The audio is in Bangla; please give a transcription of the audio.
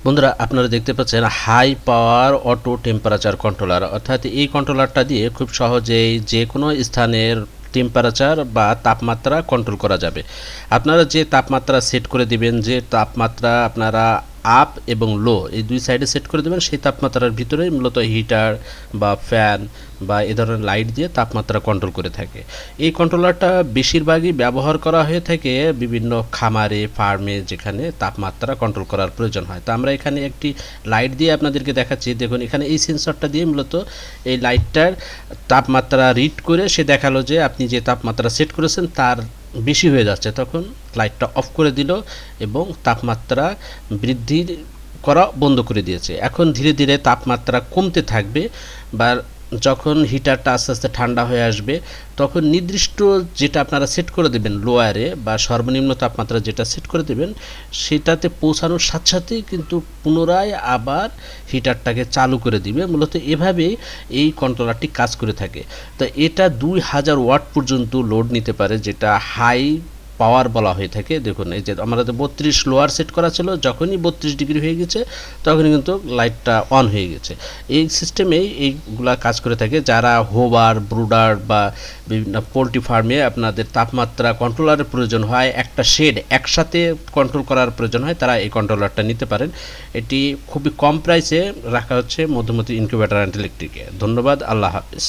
বন্ধুরা, আপনারা দেখতে পাচ্ছেন high power auto temperature controller, অর্থাৎ এই কন্ট্রোলারটা দিয়ে খুব সহজেই যে কোনো স্থানের টেম্পারেচার বা তাপমাত্রা কন্ট্রোল করা যাবে। আপনারা যে তাপমাত্রা সেট করে দিবেন, যে তাপমাত্রা আপনারা আপ এবং লো এই দুই সাইডে সেট করে দেবেন, সেই তাপমাত্রার ভিতরেই মূলত হিটার বা ফ্যান বা এ ধরনের লাইট দিয়ে তাপমাত্রা কন্ট্রোল করে থাকে। এই কন্ট্রোলারটা বেশিরভাগই ব্যবহার করা হয়ে থাকে বিভিন্ন খামারে, ফার্মে, যেখানে তাপমাত্রা কন্ট্রোল করার প্রয়োজন হয়। তো আমরা এখানে একটি লাইট দিয়ে আপনাদেরকে দেখাচ্ছি। দেখুন, এখানে এই সেন্সরটা দিয়ে মূলত এই লাইটটার তাপমাত্রা রিড করে সে দেখালো যে আপনি যে তাপমাত্রা সেট করেছেন তার বেশি হয়ে যাচ্ছে, তখন লাইটটা অফ করে দিল এবং তাপমাত্রা বৃদ্ধি করা বন্ধ করে দিয়েছে। এখন ধীরে ধীরে তাপমাত্রা কমতে থাকবে, বা যখন হিটারটা আস্তে আস্তে ঠান্ডা হয়ে আসবে তখন নির্দিষ্ট যেটা আপনারা সেট করে দেবেন লোয়ারে, বা সর্বনিম্ন তাপমাত্রা যেটা সেট করে দেবেন সেটাতে পৌঁছানোর সাথে সাথেই কিন্তু পুনরায় আবার হিটারটাকে চালু করে দিবে। মূলত এভাবেই এই কন্ট্রোলারটি কাজ করে থাকে। তো এটা 2000 ওয়াট পর্যন্ত লোড নিতে পারে, যেটা হাই পাওয়ার বলা হয়ে থাকে। দেখুন, এই যে আমাদের 32 লোয়ার সেট করা ছিল, যখনই 32 ডিগ্রি হয়ে গেছে তখনই কিন্তু লাইটটা অন হয়ে গেছে। এই সিস্টেমেই এইগুলা কাজ করে থাকে। যারা হোবার, ব্রুডার বা বিভিন্ন পোলট্রি ফার্মে আপনাদের তাপমাত্রা কন্ট্রোলারের প্রয়োজন হয়, একটা শেড একসাথে কন্ট্রোল করার প্রয়োজন হয়, তারা এই কন্ট্রোলারটা নিতে পারেন। এটি খুবই কম প্রাইসে রাখা হচ্ছে মধুমতি ইনকিউবেটর অ্যান্ড ইলেকট্রিকে। ধন্যবাদ, আল্লাহ হাফিজ।